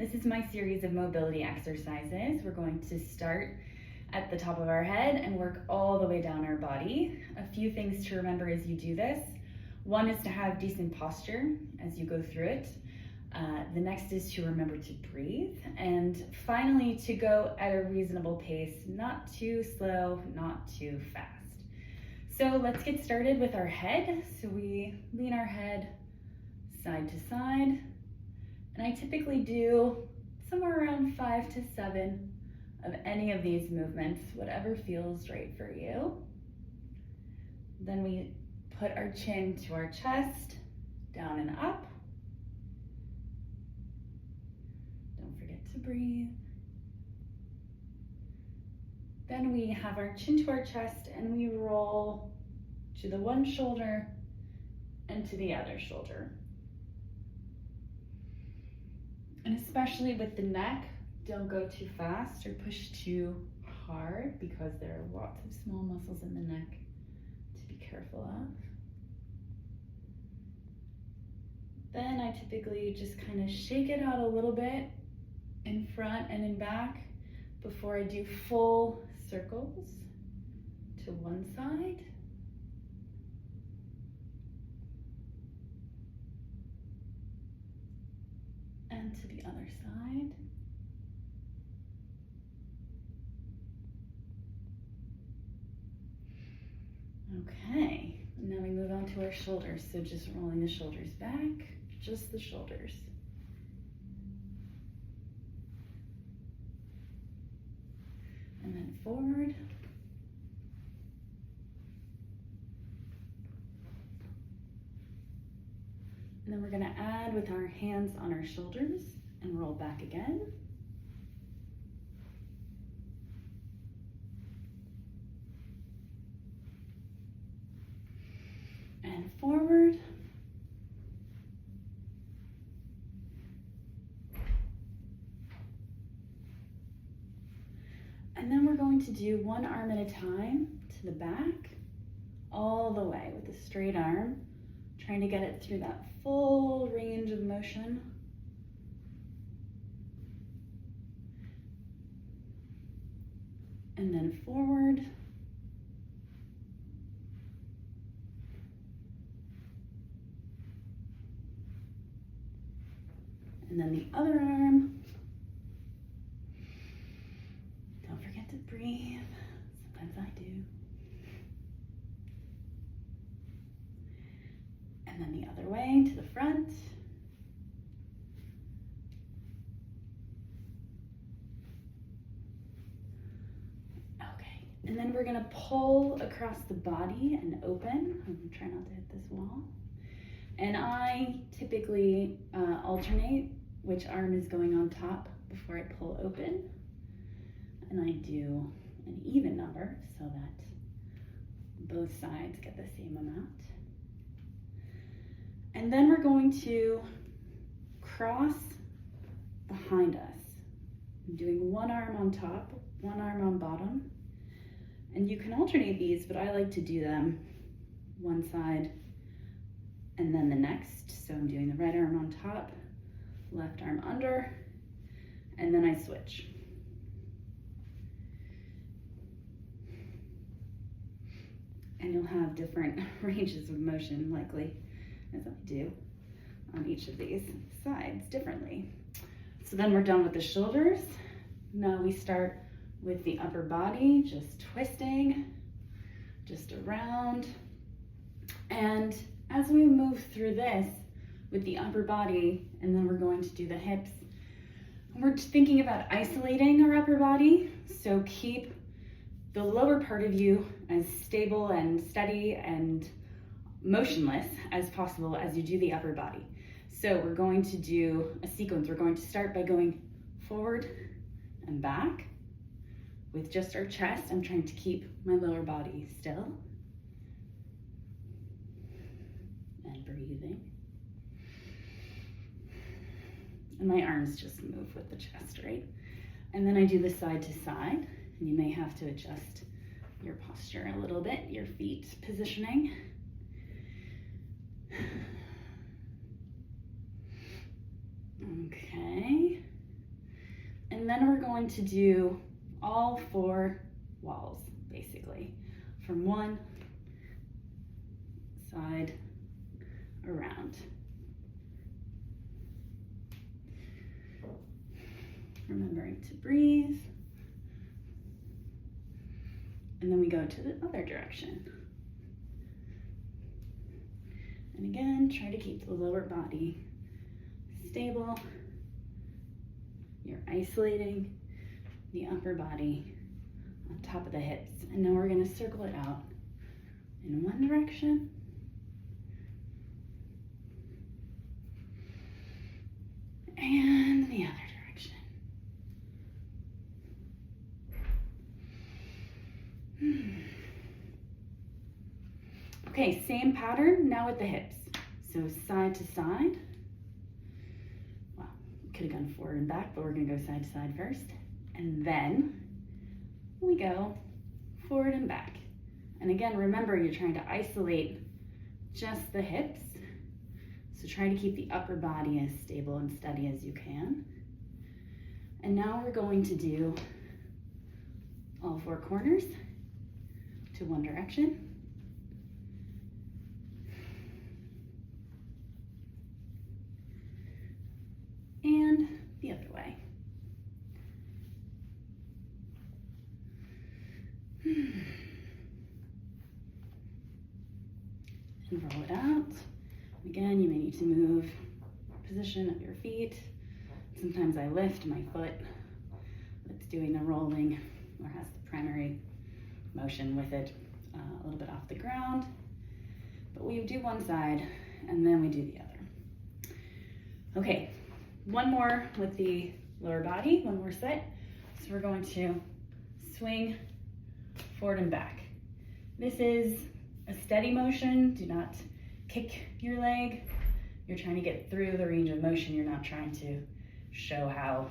This is my series of mobility exercises. We're going to start at the top of our head and work all the way down our body. A few things to remember as you do this. One is to have decent posture as you go through it. The next is to remember to breathe. And finally, to go at a reasonable pace, not too slow, not too fast. So let's get started with our head. So we lean our head side to side. And I typically do somewhere around 5 to 7 of any of these movements, whatever feels right for you. Then we put our chin to our chest, down and up. Don't forget to breathe. Then we have our chin to our chest and we roll to the one shoulder and to the other shoulder. And especially with the neck, don't go too fast or push too hard because there are lots of small muscles in the neck to be careful of. Then I typically just kind of shake it out a little bit in front and in back before I do full circles to one side. And to the other side. Okay, now we move on to our shoulders. So just rolling the shoulders back, just the shoulders. And then forward. And then we're going to add with our hands on our shoulders and roll back again. And forward. And then we're going to do one arm at a time to the back, all the way with a straight arm, trying to get it through that full range of motion. And then forward. And then the other arm. Don't forget to breathe. Sometimes I do. And then the other way to the front. Okay, and then we're gonna pull across the body and open. I'm trying not to hit this wall. And I typically alternate which arm is going on top before I pull open. And I do an even number so that both sides get the same amount. And then we're going to cross behind us. I'm doing one arm on top, one arm on bottom. And you can alternate these, but I like to do them one side and then the next. So I'm doing the right arm on top, left arm under, and then I switch. And you'll have different ranges of motion likely, as I do on each of these sides differently. So then we're done with the shoulders. Now we start with the upper body, just twisting, just around. And as we move through this with the upper body, and then we're going to do the hips, we're thinking about isolating our upper body. So keep the lower part of you as stable and steady and motionless as possible as you do the upper body. So we're going to do a sequence. We're going to start by going forward and back with just our chest. I'm trying to keep my lower body still. And breathing. And my arms just move with the chest, right? And then I do the side to side. And you may have to adjust your posture a little bit, your feet positioning. Okay. going to do all 4 walls, basically, from one side around. Remembering to breathe. And then we go to the other direction. And again, try to keep the lower body stable. You're isolating the upper body on top of the hips. And now we're gonna circle it out in one direction and the other direction. Okay, same pattern now with the hips. So side to side. Well, could have gone forward and back, but we're gonna go side to side first. And then we go forward and back. And again, remember, you're trying to isolate just the hips. So try to keep the upper body as stable and steady as you can. And now we're going to do all 4 corners to one direction. And the other way. And roll it out. Again, you may need to move position of your feet. Sometimes I lift my foot that's doing the rolling or has the primary motion with it a little bit off the ground. But we do one side and then we do the other. Okay, one more with the lower body, one more set. So we're going to swing forward and back. This is a steady motion. Do not kick your leg. You're trying to get through the range of motion. You're not trying to show how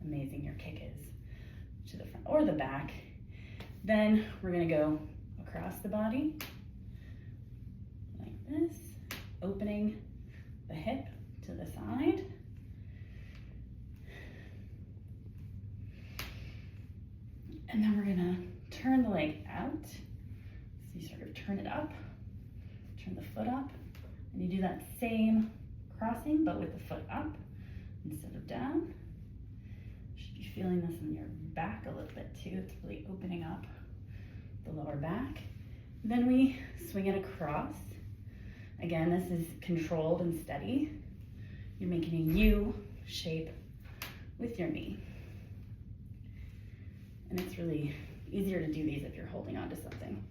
amazing your kick is to the front or the back. Then we're gonna go across the body like this, opening the hip to the side. And then we're gonna turn the leg out. So you sort of turn it up, turn the foot up, and you do that same crossing, but with the foot up instead of down. You should be feeling this in your back a little bit too. It's really opening up the lower back. Then we swing it across. Again, this is controlled and steady. You're making a U shape with your knee. And it's really easier to do these if you're holding on to something.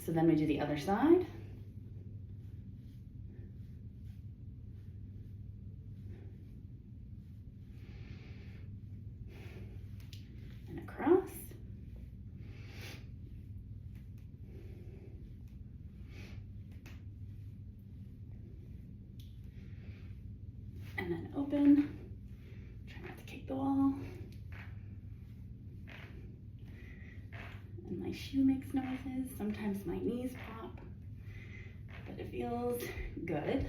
So then we do the other side. And across. And then open. Try not to kick the wall. And my shoe makes noises. Sometimes my knees pop, but it feels good,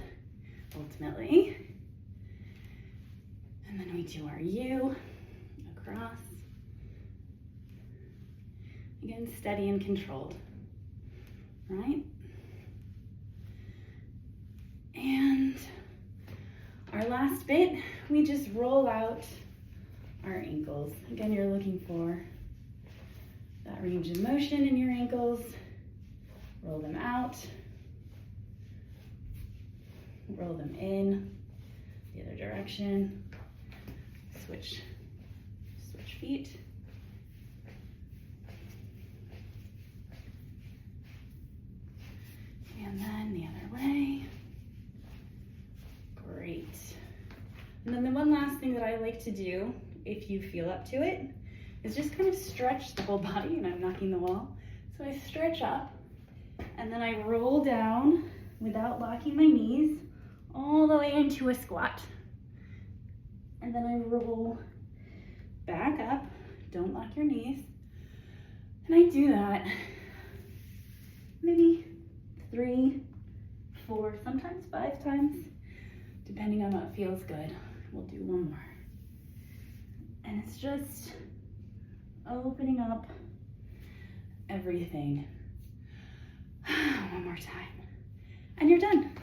ultimately. And then we do our U across. Again, steady and controlled, right? And our last bit, we just roll out our ankles. Again, you're looking for that range of motion in your ankles. Roll them out. Roll them in the other direction. Switch feet. And then the other way. Great. And then the one last thing that I like to do, if you feel up to it, is just kind of stretch the whole body, and I'm knocking the wall. So I stretch up, and then I roll down without locking my knees, all the way into a squat. And then I roll back up, don't lock your knees. And I do that maybe 3, 4, sometimes 5 times, depending on what feels good. We'll do one more. And And it's just opening up everything. One more time. And you're done.